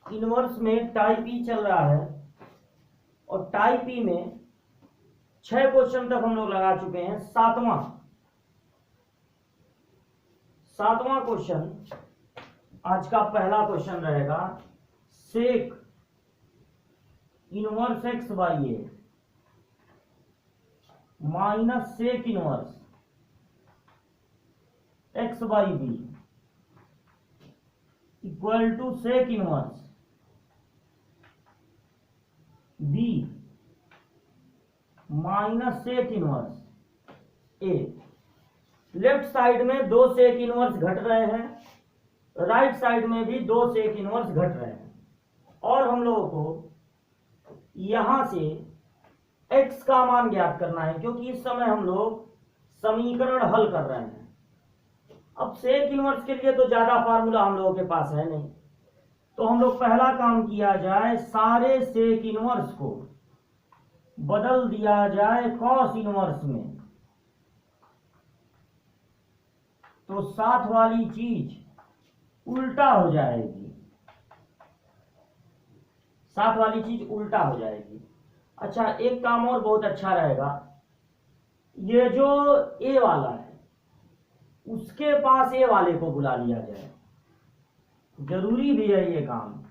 Inverse में type ई चल रहा है और टाइप ई में 6 क्वेश्चन तक हम लोग लगा चुके हैं। सातवां क्वेश्चन आज का पहला क्वेश्चन रहेगा। Sec inverse x by a minus sec inverse x by b equal to sec inverse b minus sec inverse a. Left side में 2 सेक इनवर्स घट रहे हैं, राइट साइड में भी 2 सेक इनवर्स घट रहे हैं और हम लोगों को यहां से x का मान ज्ञात करना है क्योंकि इस समय हम लोग समीकरण हल कर रहे हैं। अब सेक इनवर्स के लिए तो ज्यादा फार्मूला हम लोगों के पास है नहीं, तो हम लोग पहला काम किया जाए, सारे सेक इनवर्स को बदल दिया जाए कॉस इनवर्स में, तो साथ वाली चीज उल्टा हो जाएगी। साथ वाली चीज उल्टा हो जाएगी। अच्छा, एक काम और बहुत अच्छा रहेगा, ये जो ए वाला है उसके पास ए वाले को बुला लिया जाए, जरूरी भी है ये काम।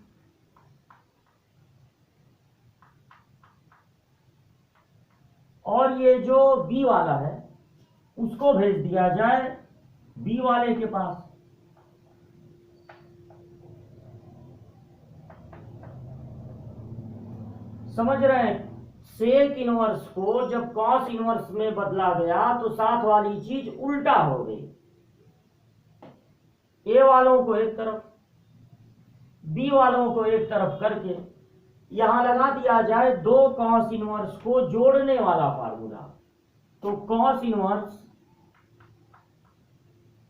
और ये जो बी वाला है उसको भेज दिया जाए बी वाले के पास। समझ रहे हैं? सेक इनवर्स को जब कॉस इनवर्स में बदला गया तो साथ वाली चीज उल्टा हो गई। ए वालों को एक तरफ, बी वालों को एक तरफ करके यहां लगा दिया जाए 2 कॉस इनवर्स को जोड़ने वाला फार्मूला। तो cos inverse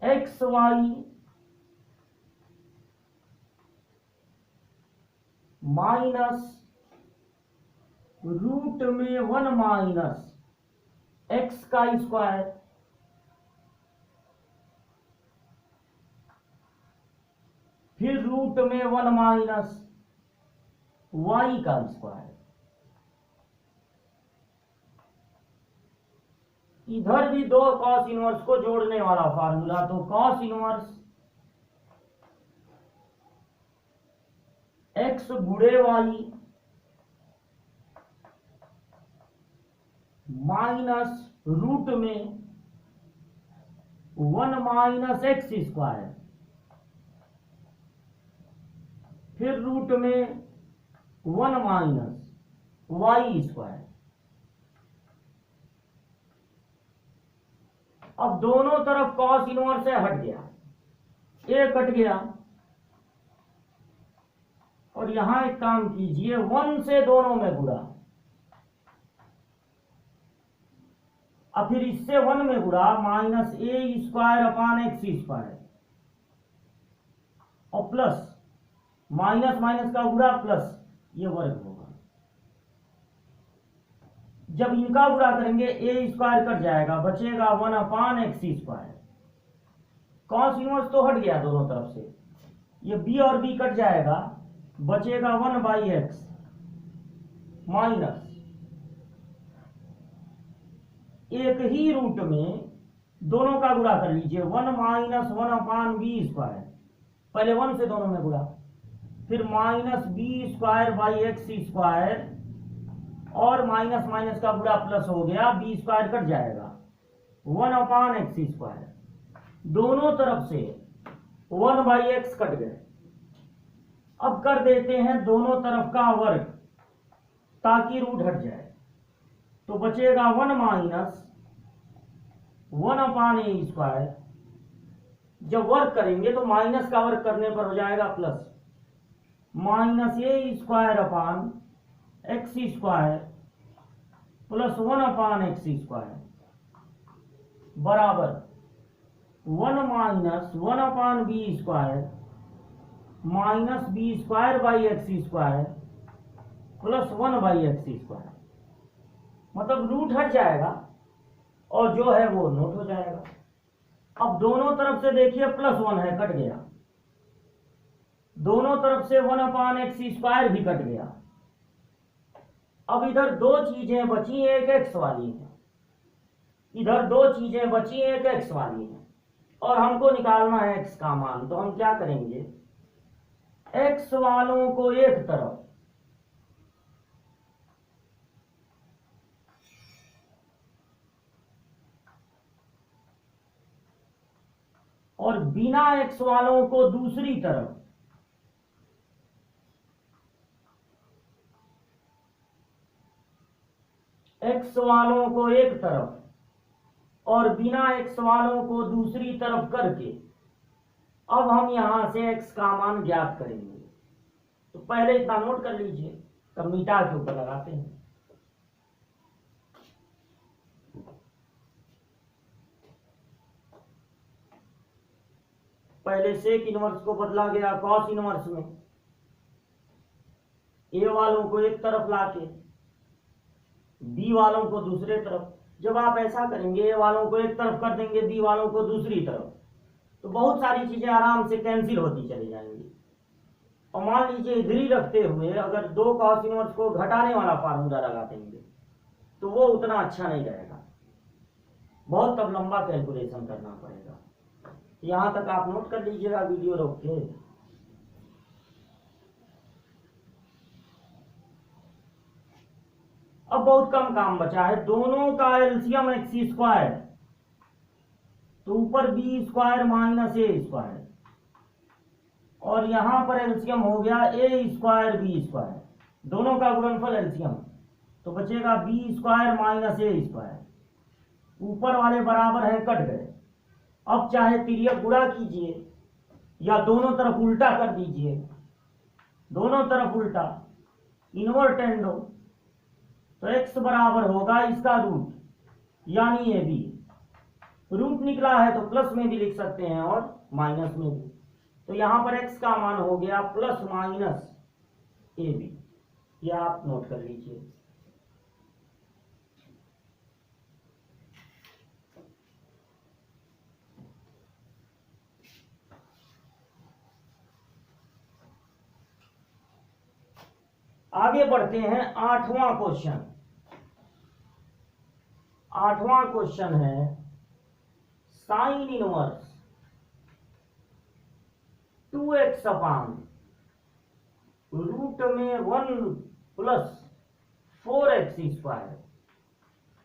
x y minus root में 1 माइनस एक्स का स्क्वायर फिर रूट में 1 माइनस वाई का स्क्वायर। इधर भी 2 कॉस इनवर्स को जोड़ने वाला फार्मूला, तो कॉस इनवर्स एक्स गुणे वाई माइनस रूट में 1 माइनस एक्स स्क्वायर फिर रूट में 1 माइनस वाई स्क्वायर। अब दोनों तरफ कॉस इनवर्स है, हट गया, ए कट गया। और यहां एक काम कीजिए, 1 से दोनों में गुणा, अब फिर इससे 1 में गुणा minus a square upon x square और प्लस माइनस माइनस का गुणा प्लस, ये वर्ग होगा। जब इनका गुणा करेंगे ए स्क्वायर कट जाएगा, बचेगा 1 upon x square. Cos inverse तो हट गया दोनों तरफ से, ये बी और बी कट जाएगा, बचेगा 1 बाई एक्स माइनस एक ही रूट में दोनों का गुणा कर लीजिए, 1 माइनस 1 अपान बी स्क्वायर, पहले 1 से दोनों में गुणा, फिर minus b square by x square और माइनस माइनस का गुणा प्लस हो गया, बी स्क्वायर कट जाएगा, 1 अपान एक्स स्क्वायर। दोनों तरफ से 1 बाई एक्स कट गए। अब कर देते हैं दोनों तरफ का वर्ग ताकि रूट हट जाए, तो बचेगा 1 माइनस 1 अपान ए स्क्वायर। जब वर्ग करेंगे तो माइनस का वर्ग करने पर हो जाएगा plus, minus a square upon x square plus 1 upon x square बराबर 1 minus 1 upon b square minus b square by x square plus 1 by x square. मतलब रूट हट जाएगा और जो है वो नोट हो जाएगा। अब दोनों तरफ से देखिए प्लस 1 है, कट गया, दोनों तरफ से 1/x² भी कट गया। अब इधर दो चीजें बची, एक x वाली है, इधर दो चीजें बची, एक x वाली है, और हमको निकालना है x का मान। तो हम क्या करेंगे, x वालों को एक तरफ और बिना x वालों को दूसरी तरफ, x वालों को एक तरफ और बिना x वालों को दूसरी तरफ करके अब हम यहां से x का मान ज्ञात करेंगे। तो पहले इतना नोट कर लीजिए, तब मीटा के ऊपर लगाते हैं। पहले सेक इनवर्स को बदला गया कॉस इनवर्स में, ए वालों को एक तरफ लाके बी वालों को दूसरे तरफ। जब आप ऐसा करेंगे, ए वालों को एक तरफ कर देंगे, बी वालों को दूसरी तरफ, तो बहुत सारी चीजें आराम से कैंसिल होती चली जाएंगी। और मान लीजिए इधर ही रखते हुए अगर दो कॉस इनवर्स को घटाने वाला फार्मूला लगा देंगे तो वो उतना अच्छा नहीं रहेगा, बहुत तब लंबा कैलकुलेशन करना पड़ेगा। यहां तक आप नोट कर लीजिएगा, वीडियो रोक के। अब बहुत कम काम बचा है, दोनों का एलसीएम x², तो ऊपर b² माइनस a², और यहां पर एलसीएम हो गया a² b², दोनों का गुणनफल एलसीएम, तो बचेगा b² माइनस a²। ऊपर वाले बराबर हैं, कट गए। अब चाहे तिर्यक गुणा कीजिए या दोनों तरफ उल्टा कर दीजिए, दोनों तरफ उल्टा इनवर्टेंडो, तो x बराबर होगा इसका रूट, यानी ए बी। रूट निकला है तो प्लस में भी लिख सकते हैं और माइनस में भी। तो यहां पर x का मान हो गया प्लस माइनस ए बी, यह आप नोट कर लीजिए। आगे बढ़ते हैं, आठवां क्वेश्चन। आठवां क्वेश्चन है साइन इनवर्स 2x अपान रूट में 1 plus 4x²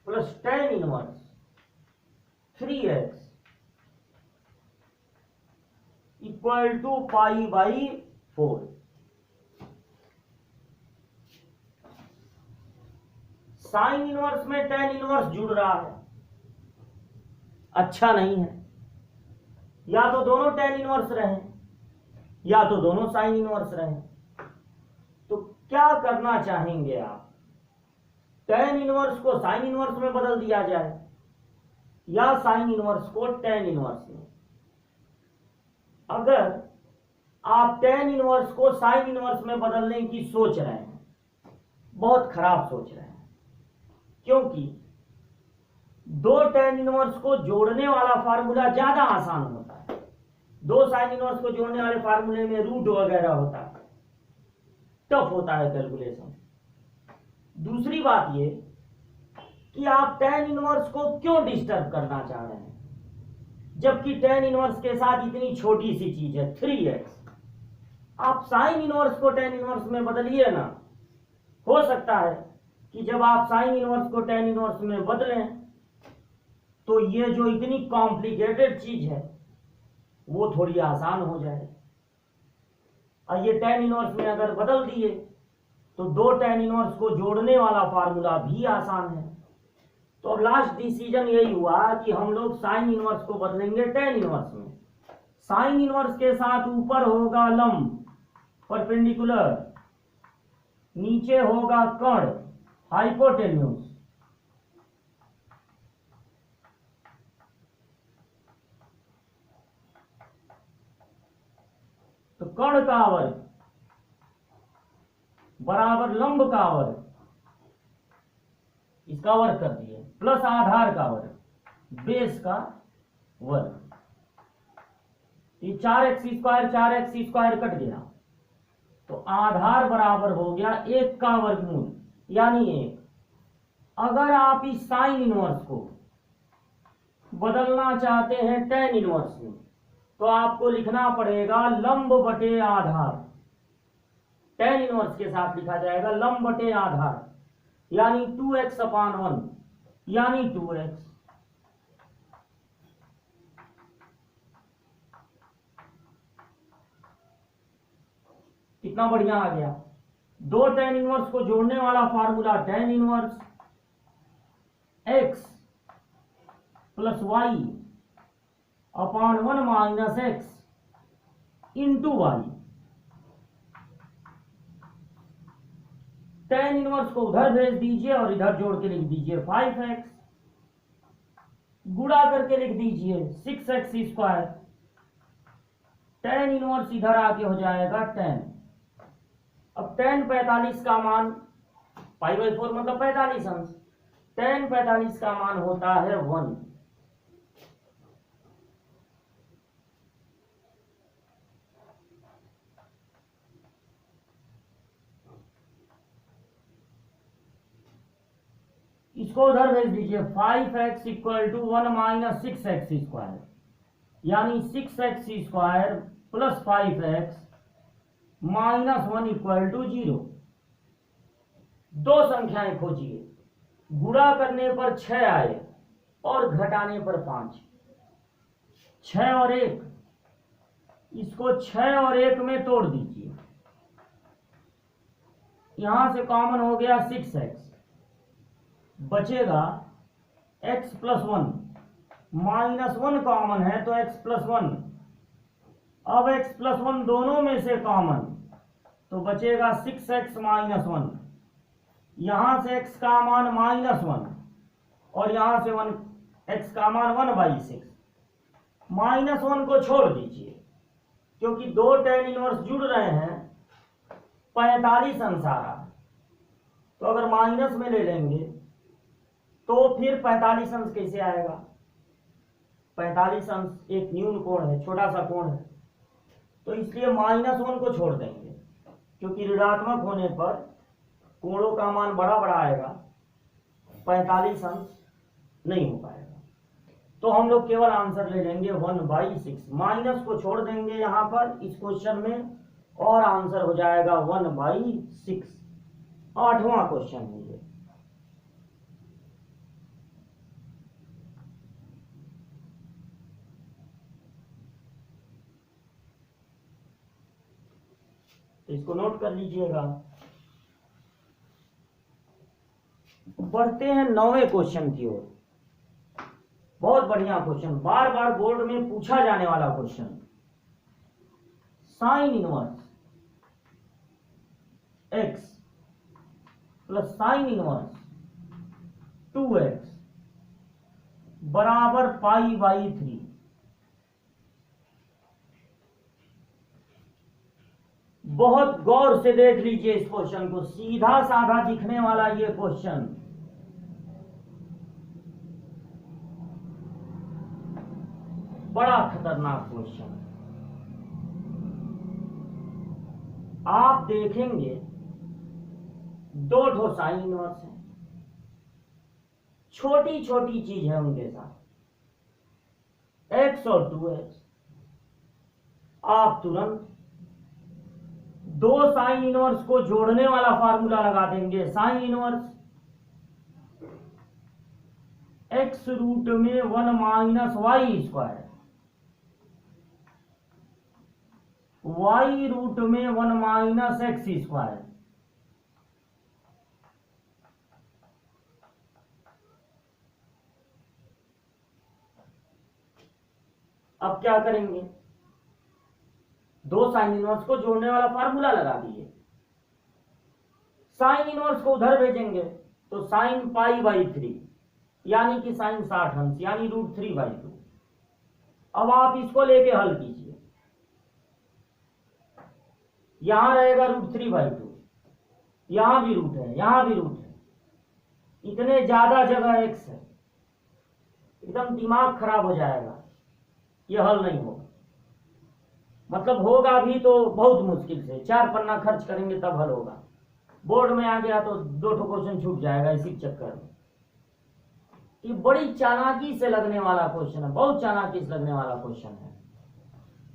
plus tan inverse 3x equal to π/4। Sine inverse में tan इनवर्स जुड़ रहा है, अच्छा नहीं है। या तो दोनों tan इनवर्स रहे या तो दोनों साइन इनवर्स रहे। तो क्या करना चाहेंगे आप, tan इनवर्स को साइन इनवर्स में बदल दिया जाए या साइन इनवर्स को tan इनवर्स में। अगर आप tan इनवर्स को साइन इनवर्स में बदलने की सोच रहे हैं, बहुत खराब सोच रहे हैं, क्योंकि दो tan इनवर्स को जोड़ने वाला फार्मूला ज्यादा आसान होता है। दो साइन इनवर्स को जोड़ने वाले फार्मूले में रूट वगैरह होता है, टफ होता है कैलकुलेशन। दूसरी बात ये कि आप tan इनवर्स को क्यों डिस्टर्ब करना चाह रहे हैं, जबकि tan इनवर्स के साथ इतनी छोटी सी चीज है 3x। आप साइन इनवर्स को tan इनवर्स में बदलिए ना। हो सकता है कि जब आप साइन इनवर्स को tan इनवर्स में बदलें तो ये जो इतनी कॉम्प्लिकेटेड चीज है वो थोड़ी आसान हो जाए। और ये tan इनवर्स में अगर बदल दिए तो दो tan इनवर्स को जोड़ने वाला फार्मूला भी आसान है। तो अब लास्ट डिसीजन यही हुआ कि हम लोग साइन इनवर्स को बदलेंगे tan इनवर्स में। साइन इनवर्स के साथ ऊपर होगा लंब परपेंडिकुलर, नीचे होगा कर्ण हाइपोटेन्यूज, तो कर्ण का वर्ग बराबर लंब का वर्ग, इसका वर्ग कर दिए, प्लस आधार का वर्ग बेस का वर्ग। ये 4x² 4x² कट गया, तो आधार बराबर हो गया 1 का वर्गमूल यानी 1। अगर आप इस साइन इनवर्स को बदलना चाहते हैं टेन इनवर्स में, तो आपको लिखना पड़ेगा लंब बटे आधार। टेन इनवर्स के साथ लिखा जाएगा लंब बटे आधार, यानी 2x/1 यानी 2x। कितना बढ़िया आ गया। दो टेन इनवर्स को जोड़ने वाला formula tan inverse x plus y upon 1 minus x into y. Tan inverse को उधर भेज दीजिए और इधर जोड़ के लिख दीजिए 5x, गुणा करके लिख दीजिए 6x²। टेन इनवर्स इधर आके हो जाएगा 10। अब 10 45 का मान, π/4 मतलब 45 अंश, 10 45 का मान होता है 1। इसको उधर भेज दीजिए 5x = 1 माइनस 6x², यानी 6x² प्लस 5x माइनस 1 = 0। दो संख्याएं खोजिए, गुणा करने पर 6 आए और घटाने पर 5। 6 और 1, इसको 6 और 1 में तोड़ दीजिए। यहां से कॉमन हो गया 6x, बचेगा x + 1, माइनस 1 कॉमन है तो x + 1। अब x + 1 दोनों में से कॉमन, तो बचेगा 6x - 1। यहां से x का मान -1 और यहां से x का मान 1/6। -1 को छोड़ दीजिए, क्योंकि दो टेन इनवर्स जुड़ रहे हैं 45 अंश आ रहा। तो अगर माइनस में ले लेंगे तो फिर 45 अंश कैसे आएगा। 45 अंश एक न्यून कोण है, छोटा सा कोण है, तो इसलिए -1 को छोड़ देंगे, क्योंकि ऋणात्मक होने पर कोणों का मान बड़ा बड़ा आएगा, 45 अंश नहीं हो पाएगा। तो हम लोग केवल आंसर ले लेंगे 1/6। माइनस को छोड़ देंगे यहां पर इस क्वेश्चन में, और आंसर हो जाएगा 1/6। 8वां क्वेश्चन है ये। तो इसको नोट कर लीजिएगा। बढ़ते हैं 9वें क्वेश्चन की ओर। बहुत बढ़िया क्वेश्चन, बार बार बोर्ड में पूछा जाने वाला question. Sine inverse x plus sine inverse 2x बराबर π/3। बहुत गौर से देख लीजिए इस क्वेश्चन को, सीधा साधा दिखने वाला ये क्वेश्चन। बड़ा खतरनाक क्वेश्चन। आप देखेंगे दो ठो साइन इनवर्स है, छोटी छोटी चीज है उनके साथ, x और 2x। आप तुरंत दो साइन इनवर्स को जोड़ने वाला फार्मूला लगा देंगे। साइन इनवर्स x रूट में 1 माइनस y², y रूट में 1 माइनस x²। अब क्या करेंगे, दो साइन इनवर्स को जोड़ने वाला फार्मूला लगा दिए। साइन इनवर्स को उधर भेजेंगे तो साइन π/3 यानी कि साइन 60 अंश यानी √3/2। अब आप इसको लेके हल कीजिए, यहां रहेगा √3/2, यहां भी रूट है, यहां भी रूट है, इतने ज्यादा जगह x है, एकदम दिमाग खराब हो जाएगा, यह हल नहीं होगा। मतलब होगा भी तो बहुत मुश्किल से, 4 पन्ना खर्च करेंगे तब हल होगा। बोर्ड में आ गया तो 2 क्वेश्चन छूट जाएगा इसी चक्कर में। ये बड़ी चालाकी से लगने वाला क्वेश्चन है, बहुत चालाकी से लगने वाला क्वेश्चन है।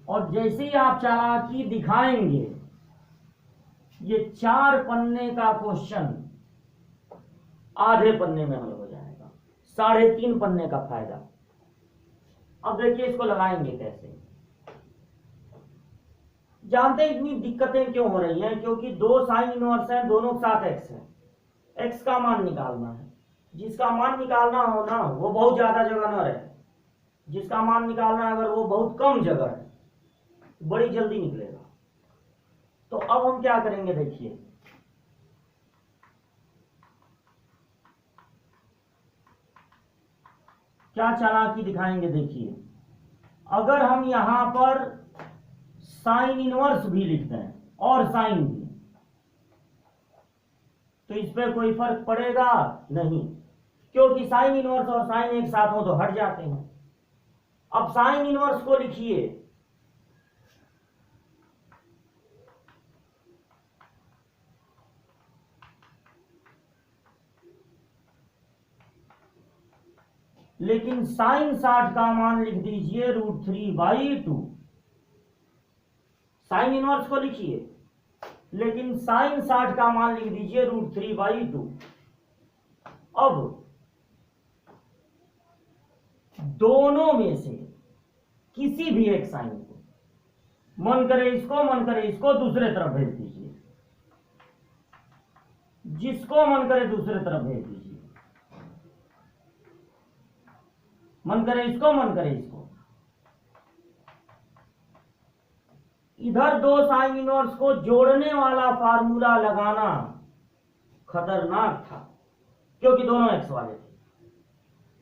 और जैसे ही आप चालाकी दिखाएंगे, ये 4 पन्ने का क्वेश्चन आधे पन्ने में हल हो जाएगा, 3.5 पन्ने का फायदा। अब देखिए इसको लगाएंगे कैसे। जानते हैं इतनी दिक्कतें क्यों हो रही हैं? क्योंकि 2 साइन इनवर्स हैं, दोनों के साथ एक्स है। एक्स का मान निकालना है, जिसका मान निकालना हो ना वो बहुत ज्यादा जगह न रहे, जिसका मान निकालना है अगर वो बहुत कम जगह है बड़ी जल्दी निकलेगा। तो अब हम क्या करेंगे, देखिए क्या चालाकी दिखाएंगे। देखिए अगर हम यहां पर साइन इनवर्स भी लिख दें और साइन भी, तो इस पर कोई फर्क पड़ेगा नहीं, क्योंकि साइन इनवर्स और साइन एक साथ हो तो हट जाते हैं। अब साइन इनवर्स को लिखिए, लेकिन साइन 60 का मान लिख दीजिए √3/2। साइन इनवर्स को लिखिए, लेकिन साइन 60 का मान लिख दीजिए √3/2। अब दोनों में से किसी भी एक साइन को, मन करे इसको मन करे इसको, दूसरे तरफ भेज दीजिए, जिसको मन करे दूसरे तरफ भेज दीजिए, मन करे इसको मन करे इसको। इधर 2 साइन इनवर्स को जोड़ने वाला फार्मूला लगाना खतरनाक था क्योंकि दोनों एक्स वाले थे,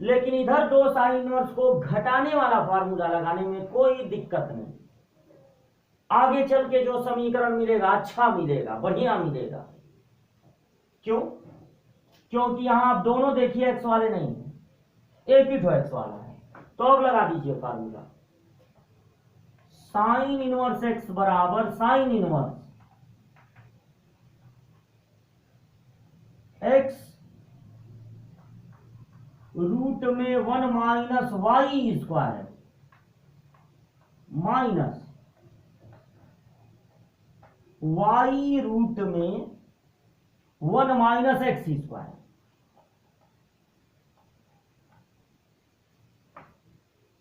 लेकिन इधर 2 साइन इनवर्स को घटाने वाला फार्मूला लगाने में कोई दिक्कत नहीं। आगे चल के जो समीकरण मिलेगा अच्छा मिलेगा, बढ़िया मिलेगा। क्यों? क्योंकि यहां आप दोनों देखिए एक्स वाले नहीं है, एक ही तो एक्स वाला है। तो अब लगा दीजिए फार्मूला, साइन इनवर्स एक्स बराबर साइन इनवर्स एक्स रूट में 1 minus y square minus y root में 1 माइनस एक्स स्क्वायर।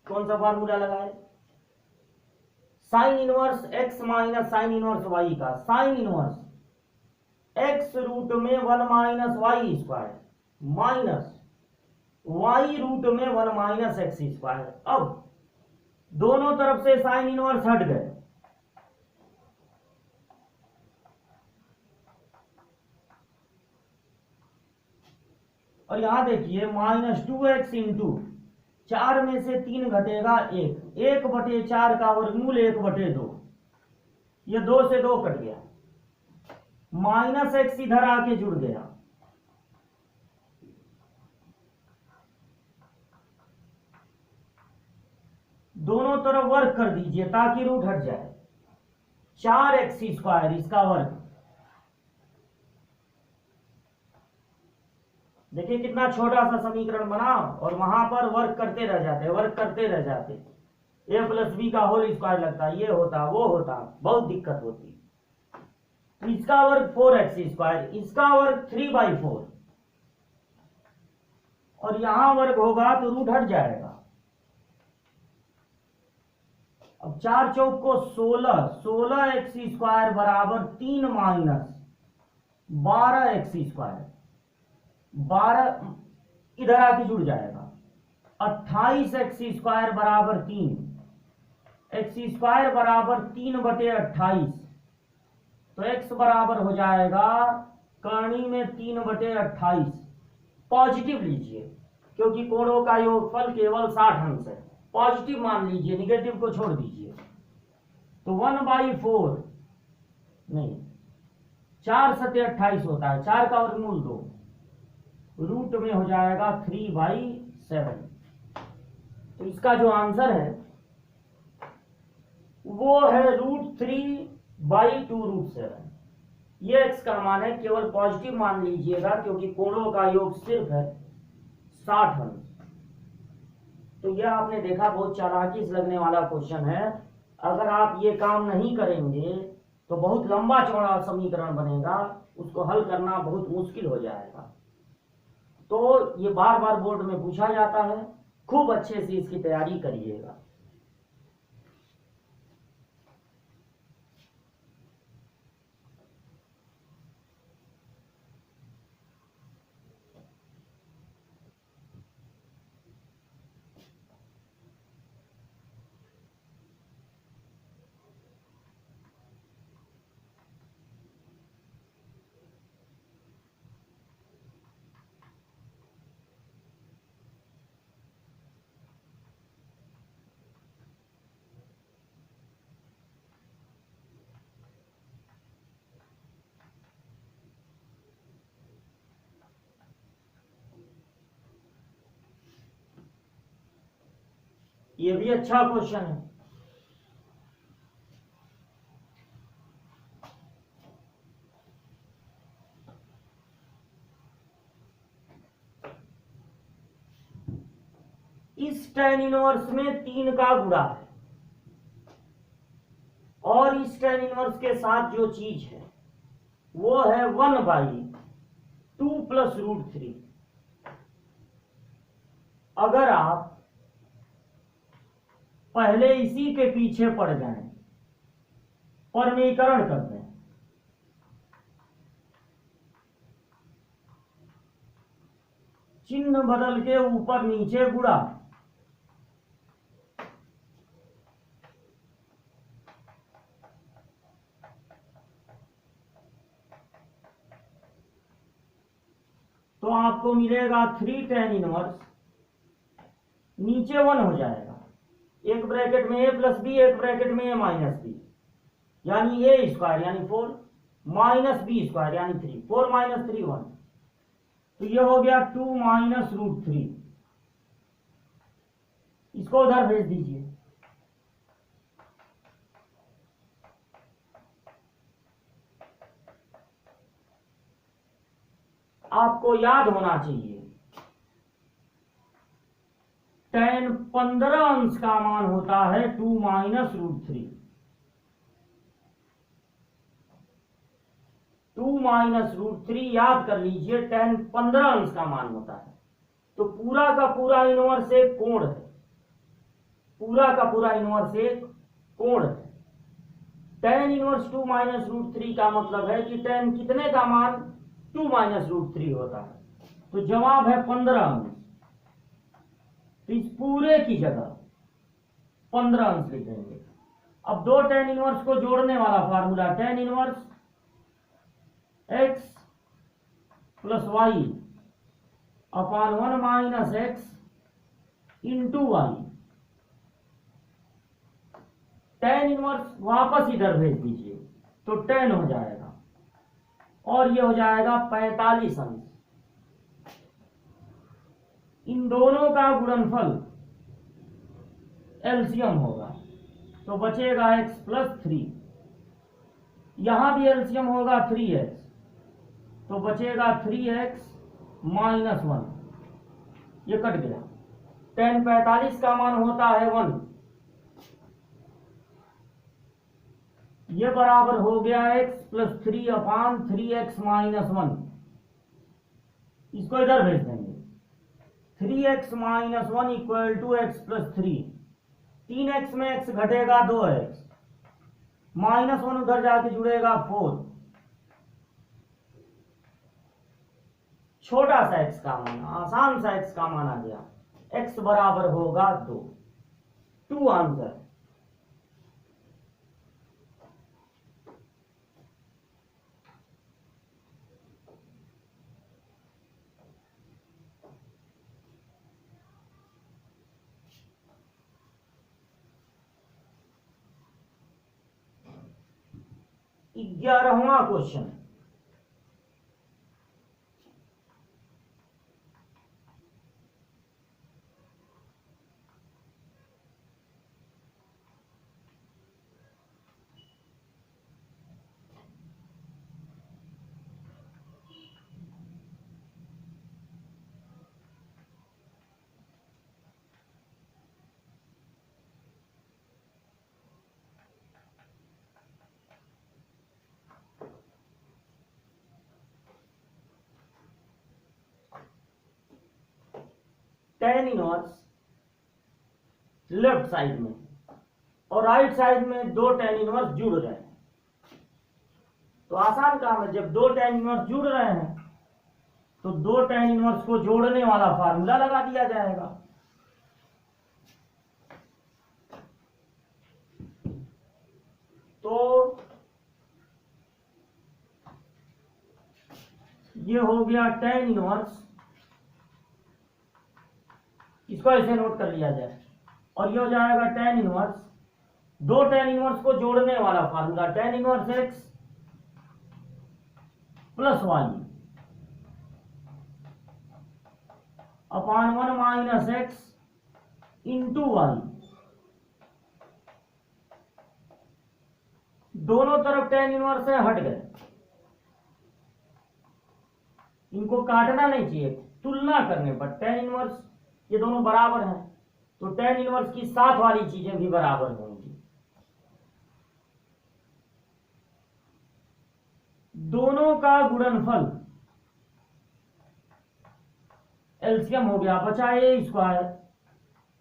कौन सा फार्मूला लगाए? Sine inverse x minus sine inverse y का साइन इनवर्स एक्स रूट में 1 minus y square minus y root में 1 minus x square. अब दोनों तरफ से साइन इनवर्स हट गए, और यहां देखिए -2x इंटू 4 में से 3 घटेगा 1, 1/4 का वर्गमूल 1/2, ये 2 से 2 कट गया, माइनस एक्स इधर आके जुड़ गया, दोनों तरफ वर्ग कर दीजिए ताकि रूट हट जाए। 4x² इसका वर्ग, देखिए कितना छोटा सा समीकरण बना और वहां पर वर्क करते रह जाते, वर्क करते रह जाते, a + b का होल स्क्वायर लगता, ये होता वो होता, बहुत दिक्कत होती। तो इसका वर्ग 4x², इसका वर्ग 3/4, और यहां वर्ग होगा तो रूट हट जाएगा। अब 4 चौक को 16, 16x² बराबर 3 माइनस 12x², 12 इधर आके जुड़ जाएगा, 28x² बराबर 3, x² बराबर 3/28, तो x बराबर हो जाएगा करनी में 3/28। पॉजिटिव लीजिए क्योंकि कोणों का योगफल केवल 60 अंश है, पॉजिटिव मान लीजिए, निगेटिव को छोड़ दीजिए। तो 1/4 नहीं, 4 × 28 होता है, 4 का वर्गमूल 2, रूट में हो जाएगा 3/7। तो इसका जो आंसर है वो है √3/2√7। ये x का मान है, केवल पॉजिटिव मान लीजिएगा क्योंकि कोणों का योग सिर्फ है 60 अंश। तो यह आपने देखा बहुत चालाकी से लगने वाला क्वेश्चन है। अगर आप ये काम नहीं करेंगे तो बहुत लंबा चौड़ा समीकरण बनेगा, उसको हल करना बहुत मुश्किल हो जाएगा। तो ये बार बार बोर्ड में पूछा जाता है, खूब अच्छे से इसकी तैयारी करिएगा। ये भी अच्छा क्वेश्चन है। इस tan इनवर्स में 3 का गुणा है और इस tan इनवर्स के साथ जो चीज है वो है 1/2 + √3। अगर आप पहले इसी के पीछे पड़ जाएं, परमीकरण कर दें, चिन्ह बदल के ऊपर नीचे गुणा, तो आपको मिलेगा 3 tan इनवर्स, नीचे 1 हो जाएगा, एक ब्रैकेट में a + b, एक ब्रैकेट में a - b, यानी a² यानी 4 - b² यानी 3, 4 - 3 1, तो ये हो गया 2 - √3। इसको उधर भेज दीजिए। आपको याद होना चाहिए tan 15 अंश का मान होता है 2 - √3। 2 - √3 याद कर लीजिए, tan 15 अंश का मान होता है। तो पूरा का पूरा इनवर्स एक कोण है, पूरा का पूरा इनवर्स एक कोण है। tan इनवर्स 2 - √3 का मतलब है कि tan कितने का मान 2 - √3 होता है। तो जवाब है 15 अंश। तो इस पूरे की जगह 15 अंश लिखेंगे। अब दो tan इनवर्स को जोड़ने वाला formula, tan inverse x + y अपान 1 - x into y। tan inverse वापस इधर भेज दीजिए तो tan हो जाएगा और ये हो जाएगा 45 अंश। इन दोनों का गुणनफल एलसीएम होगा तो बचेगा x + 3, यहां भी एलसीएम होगा 3x, तो बचेगा 3x - 1, ये कट गया। tan 45 का मान होता है 1, ये बराबर हो गया x + 3 अपान 3x - 1। इसको इधर भेज देंगे, 3x - 1 = x + 3। 3x में x घटेगा 2x, -1 उधर जाके जुड़ेगा 4, छोटा सा x का मान, आसान सा x का मान आ गया, x बराबर होगा 2 आंसर। ग्यारहवां question, tan inverse left side में और राइट साइड में दो tan इनवर्स जुड़ रहे हैं। तो आसान काम है, जब दो tan इनवर्स जुड़ रहे हैं तो दो tan इनवर्स को जोड़ने वाला फार्मूला लगा दिया जाएगा। तो ये हो गया tan इनवर्स, इसको ऐसे नोट कर लिया जाए, और ये हो जाएगा tan इनवर्स, दो tan इनवर्स को जोड़ने वाला formula tan inverse x plus y upon 1 minus x into y. दोनों तरफ tan इनवर्स है, हट गए, इनको काटना नहीं चाहिए, तुलना करने पर tan इनवर्स ये दोनों बराबर हैं तो tan इनवर्स की साथ वाली चीजें भी बराबर होंगी। दोनों का गुणनफल एलसीएम हो गया, बचा a square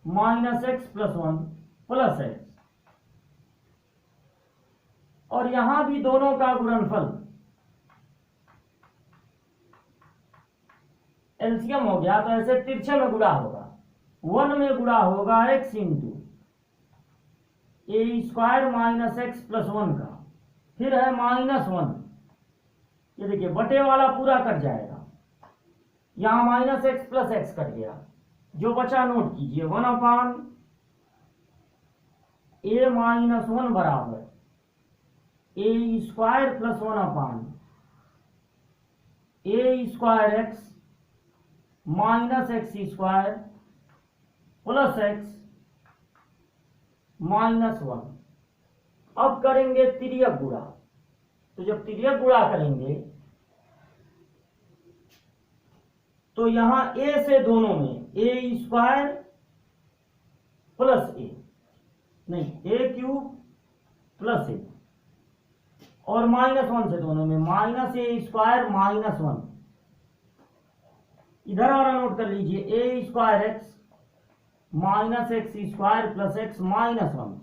minus x plus 1 plus x, और यहां भी दोनों का गुणनफल एलसीएम हो गया, तो ऐसे तिरछे में गुणा होगा, 1 में गुणा होगा x इंटू ए स्क्वायर माइनस एक्स प्लस 1 का, फिर है -1, ये देखिए बटे वाला पूरा कट जाएगा, यहां minus x plus x cut गया, जो बचा नोट कीजिए 1 अपान ए माइनस 1 बराबर a square plus 1 upon a square x minus x square plus x minus 1। अब करेंगे तिर्यक गुणा, तो जब तिर्यक गुणा करेंगे तो यहां ए से दोनों में ए स्क्वायर प्लस ए, नहीं ए क्यूब प्लस ए, और -1 से दोनों में माइनस ए स्क्वायर माइनस 1। इधर वाला नोट कर लीजिए, a square x minus x square plus x minus 1,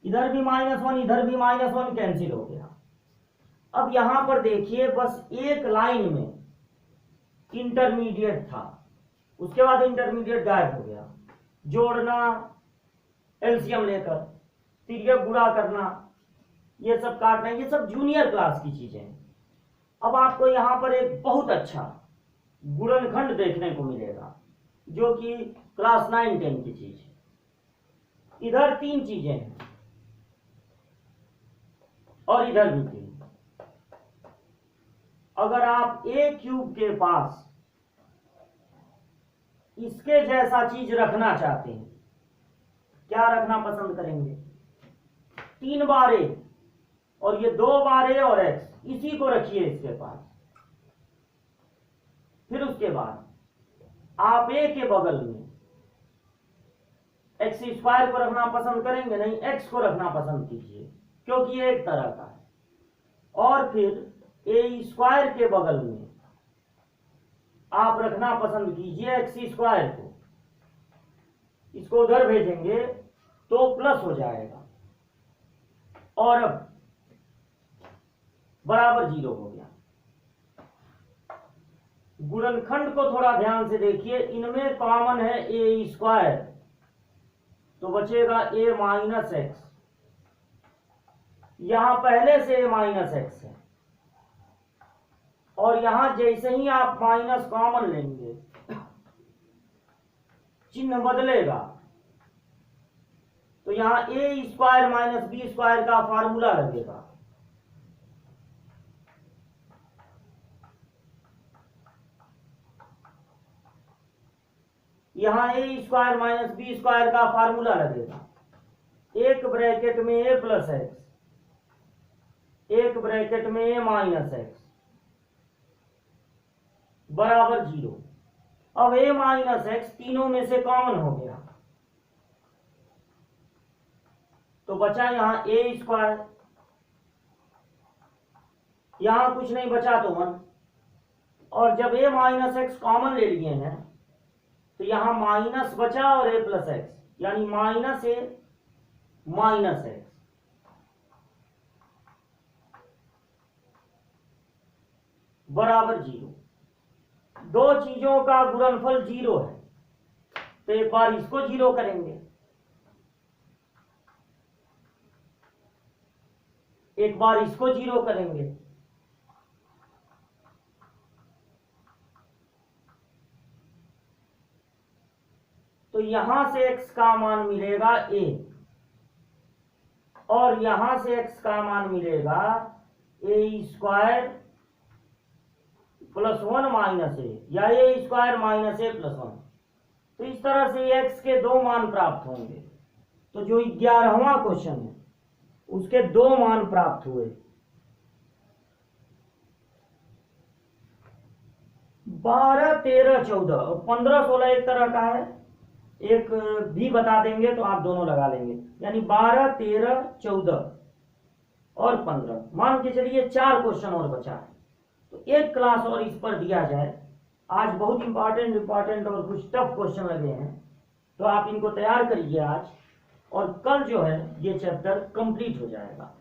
इधर भी -1 इधर भी -1 कैंसिल हो गया। अब यहां पर देखिए बस एक लाइन में इंटरमीडिएट था, उसके बाद इंटरमीडिएट गायब हो गया। जोड़ना, एलसीएम लेकर तिर्यक गुणा करना, ये सब काटना, ये सब जूनियर क्लास की चीजें हैं। अब आपको यहां पर एक बहुत अच्छा गुणनखंड देखने को मिलेगा जो कि क्लास 9-10 की चीज है। इधर 3 चीजें हैं और इधर भी 3। अगर आप ए क्यूब के पास इसके जैसा चीज रखना चाहते हैं, क्या रखना पसंद करेंगे? 3 बार ए और ये 2 बार ए और एक्स, इसी को रखिए इसके पास। फिर उसके बाद आप ए के बगल में एक्स स्क्वायर को रखना पसंद करेंगे? नहीं, एक्स को रखना पसंद कीजिए क्योंकि ये एक तरह का है। और फिर ए स्क्वायर के बगल में आप रखना पसंद कीजिए एक्स स्क्वायर को, इसको उधर भेजेंगे तो प्लस हो जाएगा, और अब बराबर 0 हो गया। गुणनखंड को थोड़ा ध्यान से देखिए, इनमें कॉमन है ए स्क्वायर, तो बचेगा ए माइनस एक्स, यहां पहले से ए माइनस एक्स है, और यहां जैसे ही आप माइनस कॉमन लेंगे चिन्ह बदलेगा, तो यहां ए स्क्वायर माइनस बी स्क्वायर का फार्मूला लगेगा। यहां ए स्क्वायर माइनस बी स्क्वायर का फार्मूला लगेगा, एक ब्रैकेट में ए प्लस एक्स, एक ब्रैकेट में ए माइनस एक्स बराबर 0। अब ए माइनस एक्स तीनों में से कॉमन हो गया, तो बचा यहां ए स्क्वायर, यहां कुछ नहीं बचा तो 1, और जब ए माइनस एक्स कॉमन ले लिए हैं तो यहां माइनस बचा और a प्लस एक्स, यानी माइनस ए माइनस एक्स बराबर 0। दो चीजों का गुणनफल 0 है, तो एक बार इसको 0 करेंगे, एक बार इसको 0 करेंगे, तो यहां से x का मान मिलेगा a और यहां से x का मान मिलेगा a स्क्वायर प्लस 1 माइनस ए, या a square minus A plus 1। तो इस तरह से x के दो मान प्राप्त होंगे। तो जो 11वां क्वेश्चन है उसके दो मान प्राप्त हुए। 12, 13, 14 और 15, 16 एक तरह का है, एक भी बता देंगे तो आप दोनों लगा लेंगे, यानी 12, 13, 14 और 15, मान के चलिए 4 क्वेश्चन और बचा है। तो एक क्लास और इस पर दिया जाए। आज बहुत इंपॉर्टेंट और कुछ टफ क्वेश्चन लगे हैं, तो आप इनको तैयार करिए आज, और कल जो है ये चैप्टर कंप्लीट हो जाएगा।